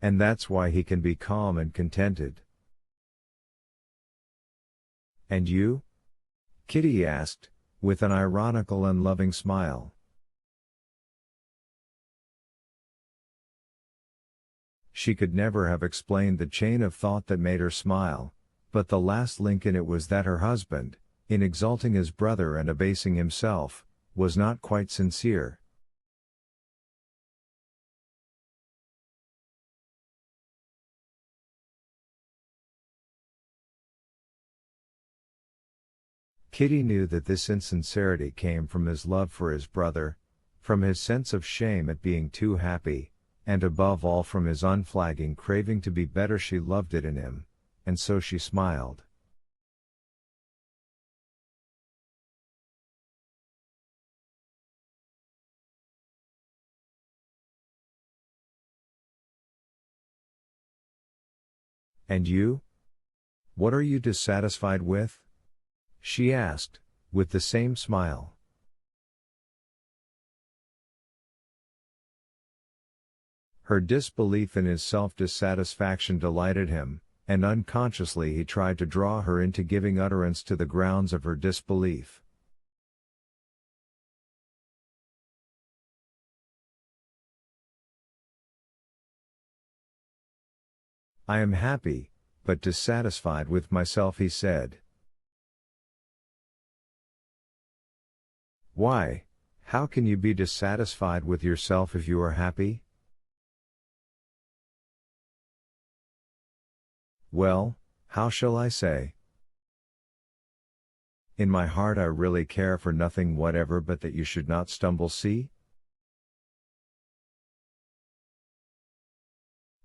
And that's why he can be calm and contented. And you? Kitty asked, with an ironical and loving smile. She could never have explained the chain of thought that made her smile, but the last link in it was that her husband, in exalting his brother and abasing himself, was not quite sincere. Kitty knew that this insincerity came from his love for his brother, from his sense of shame at being too happy, and above all from his unflagging craving to be better. She loved it in him, and so she smiled. And you? What are you dissatisfied with? She asked, with the same smile. Her disbelief in his self-dissatisfaction delighted him, and unconsciously he tried to draw her into giving utterance to the grounds of her disbelief. I am happy, but dissatisfied with myself, he said. Why, how can you be dissatisfied with yourself if you are happy? Well, how shall I say? In my heart I really care for nothing whatever but that you should not stumble. See?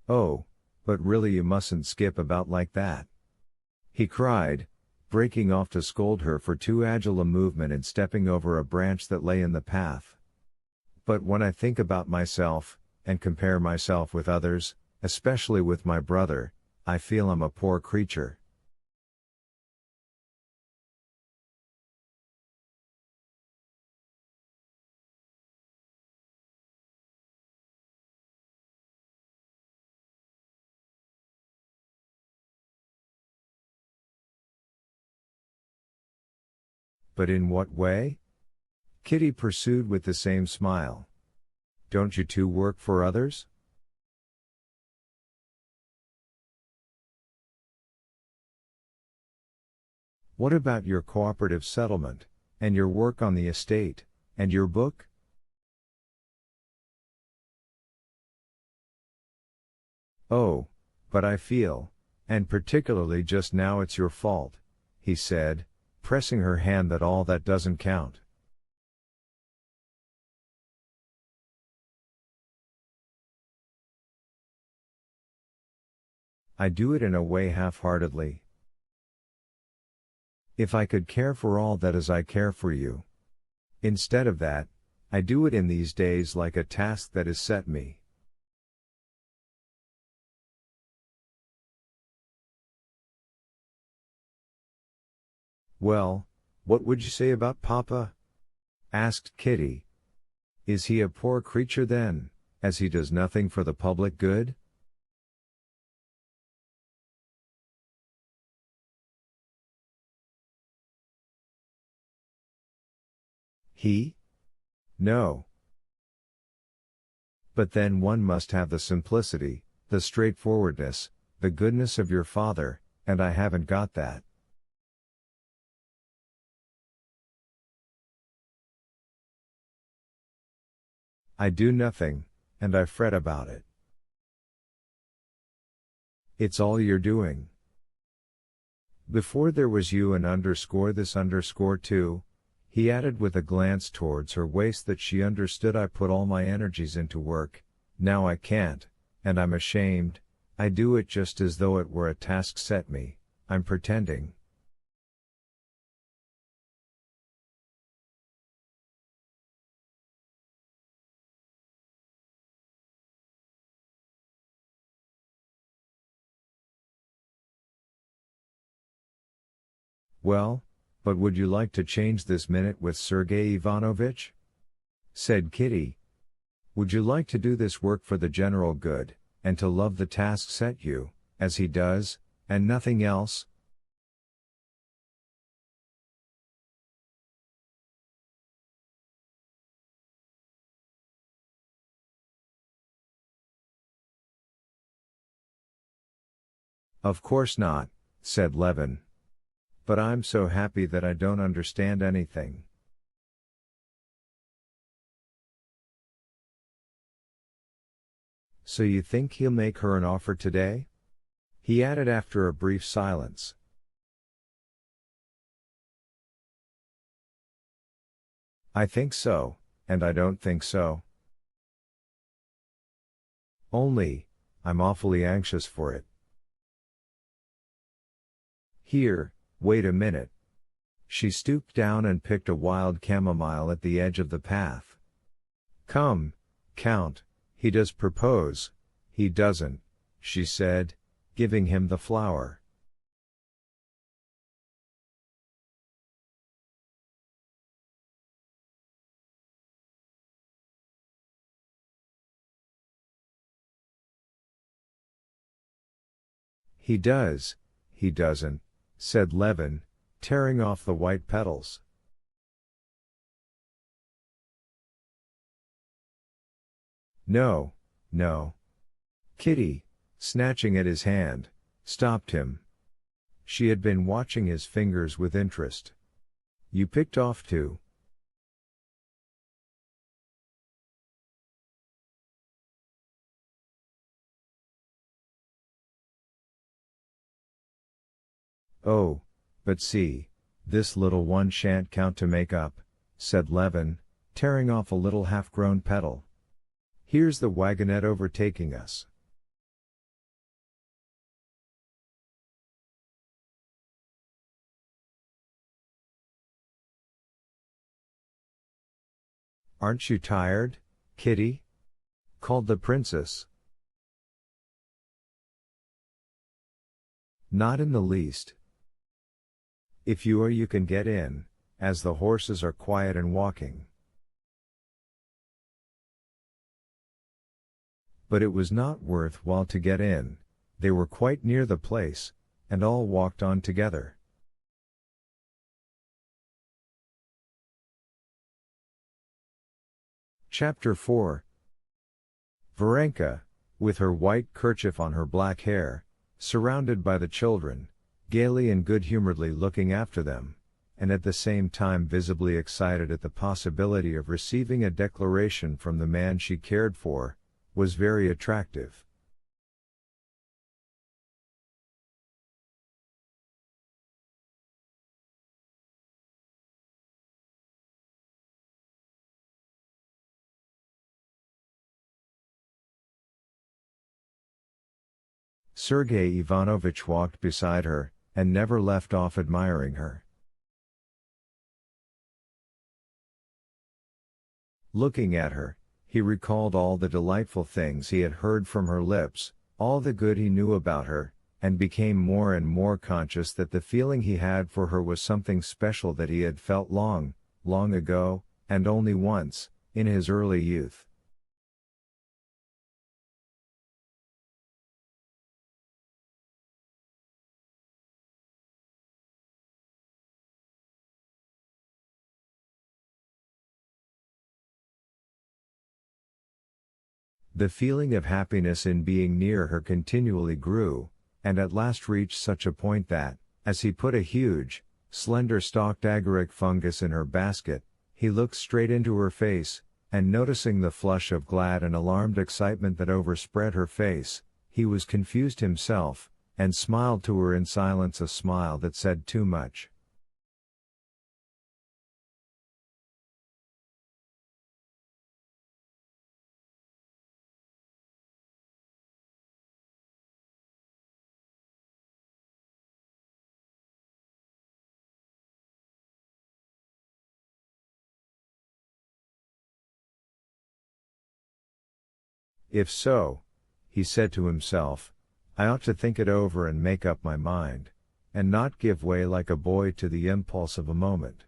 Oh, but really you mustn't skip about like that, he cried, breaking off to scold her for too agile a movement in stepping over a branch that lay in the path. But when I think about myself, and compare myself with others, especially with my brother, I feel I'm a poor creature. But in what way? Kitty pursued with the same smile. Don't you too work for others? What about your cooperative settlement, and your work on the estate, and your book? Oh, but I feel, and particularly just now it's your fault, he said, pressing her hand, that all that doesn't count. I do it in a way half-heartedly. If I could care for all that as I care for you. Instead of that, I do it in these days like a task that is set me. Well, what would you say about Papa? Asked Kitty. Is he a poor creature then, as he does nothing for the public good? He? No. But then one must have the simplicity, the straightforwardness, the goodness of your father, and I haven't got that. I do nothing, and I fret about it. It's all you're doing. Before there was you and this too, he added with a glance towards her waist that she understood. I put all my energies into work, now I can't, and I'm ashamed. I do it just as though it were a task set me, I'm pretending. Well, but would you like to change this minute with Sergei Ivanovitch? Said Kitty. Would you like to do this work for the general good, and to love the task set you, as he does, and nothing else? Of course not, said Levin. But I'm so happy that I don't understand anything. So you think he'll make her an offer today? He added after a brief silence. I think so, and I don't think so. Only, I'm awfully anxious for it. Here, wait a minute. She stooped down and picked a wild chamomile at the edge of the path. Come, Count, he does propose, he doesn't, she said, giving him the flower. He does, he doesn't, said Levin, tearing off the white petals. No, no. Kitty, snatching at his hand, stopped him. She had been watching his fingers with interest. You picked off two. Oh, but see, this little one shan't count to make up, said Levin, tearing off a little half-grown petal. Here's the wagonette overtaking us. Aren't you tired, Kitty? Called the princess. Not in the least. If you are, you can get in, as the horses are quiet and walking. But it was not worth while to get in, they were quite near the place, and all walked on together. Chapter 4. Varenka, with her white kerchief on her black hair, surrounded by the children, gaily and good-humoredly looking after them, and at the same time visibly excited at the possibility of receiving a declaration from the man she cared for, was very attractive. Sergei Ivanovich walked beside her, and never left off admiring her. Looking at her, he recalled all the delightful things he had heard from her lips, all the good he knew about her, and became more and more conscious that the feeling he had for her was something special that he had felt long, long ago, and only once, in his early youth. The feeling of happiness in being near her continually grew, and at last reached such a point that, as he put a huge, slender-stalked agaric fungus in her basket, he looked straight into her face, and noticing the flush of glad and alarmed excitement that overspread her face, he was confused himself, and smiled to her in silence, a smile that said too much. If so, he said to himself, I ought to think it over and make up my mind, and not give way like a boy to the impulse of a moment.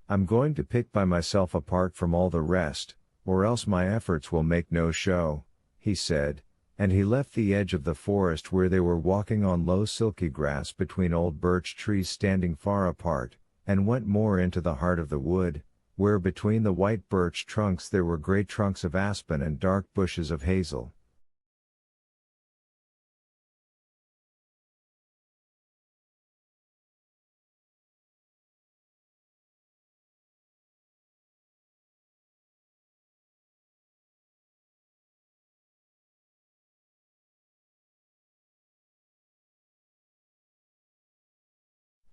I'm going to pick by myself apart from all the rest, or else my efforts will make no show, he said, and he left the edge of the forest where they were walking on low silky grass between old birch trees standing far apart, and went more into the heart of the wood, where between the white birch trunks there were great trunks of aspen and dark bushes of hazel.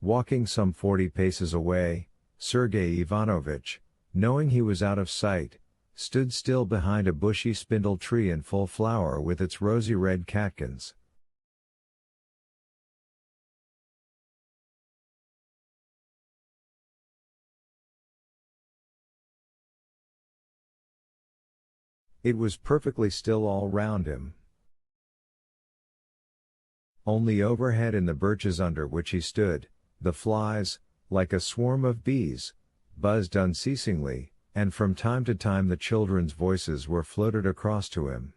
Walking some 40 paces away, Sergei Ivanovich, knowing he was out of sight, stood still behind a bushy spindle tree in full flower with its rosy red catkins. It was perfectly still all round him. Only overhead in the birches under which he stood, the flies, like a swarm of bees, buzzed unceasingly, and from time to time the children's voices were floated across to him.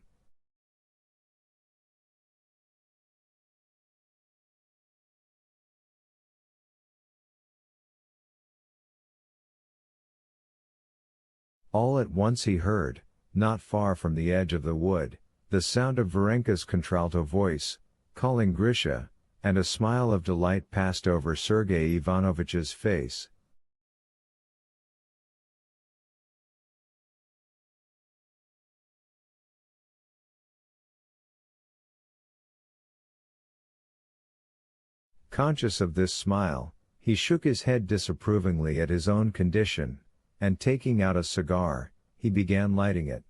All at once he heard, not far from the edge of the wood, the sound of Varenka's contralto voice, calling Grisha, and a smile of delight passed over Sergei Ivanovich's face. Conscious of this smile, he shook his head disapprovingly at his own condition, and taking out a cigar, he began lighting it.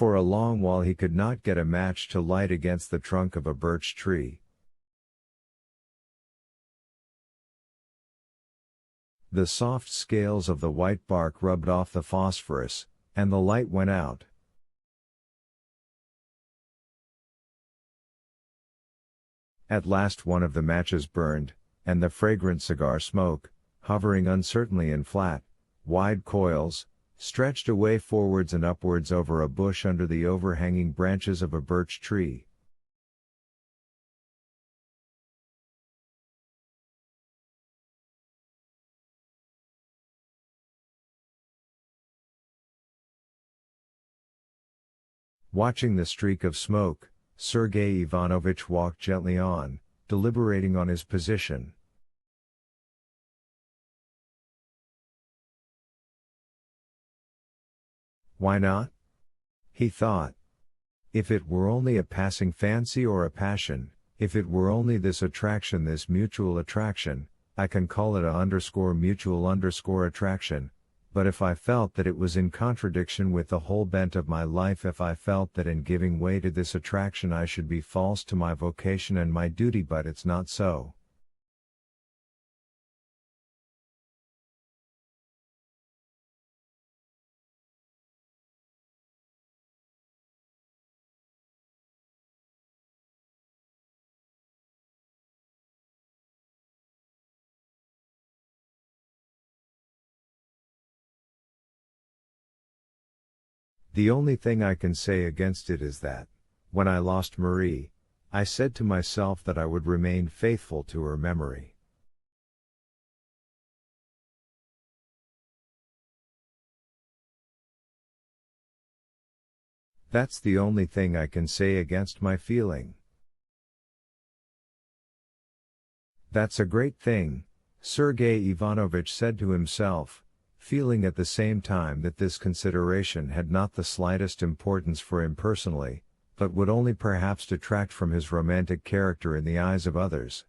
For a long while he could not get a match to light against the trunk of a birch tree. The soft scales of the white bark rubbed off the phosphorus, and the light went out. At last one of the matches burned, and the fragrant cigar smoke, hovering uncertainly in flat, wide coils, stretched away forwards and upwards over a bush under the overhanging branches of a birch tree. Watching the streak of smoke, Sergei Ivanovich walked gently on, deliberating on his position. Why not? He thought. If it were only a passing fancy or a passion, if it were only this attraction, this mutual attraction, I can call it mutual attraction, but if I felt that it was in contradiction with the whole bent of my life, if I felt that in giving way to this attraction I should be false to my vocation and my duty, but it's not so. The only thing I can say against it is that, when I lost Marie, I said to myself that I would remain faithful to her memory. That's the only thing I can say against my feeling. That's a great thing, Sergei Ivanovich said to himself, feeling at the same time that this consideration had not the slightest importance for him personally, but would only perhaps detract from his romantic character in the eyes of others.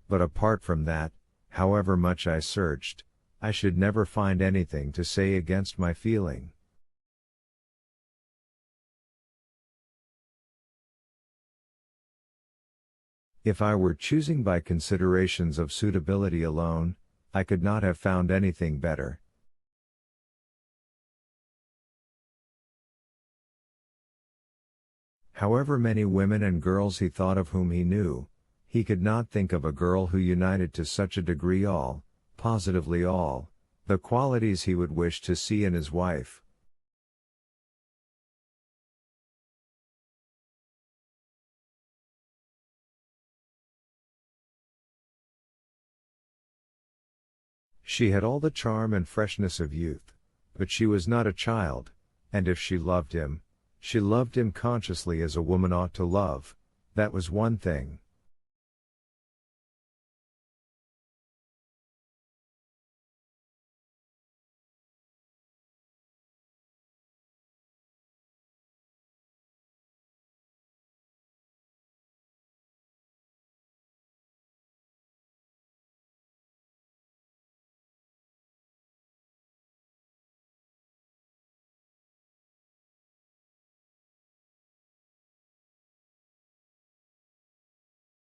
But apart from that, however much I searched, I should never find anything to say against my feeling. If I were choosing by considerations of suitability alone, I could not have found anything better. However many women and girls he thought of whom he knew, he could not think of a girl who united to such a degree all, positively all, the qualities he would wish to see in his wife. She had all the charm and freshness of youth, but she was not a child, and if she loved him consciously as a woman ought to love, that was one thing.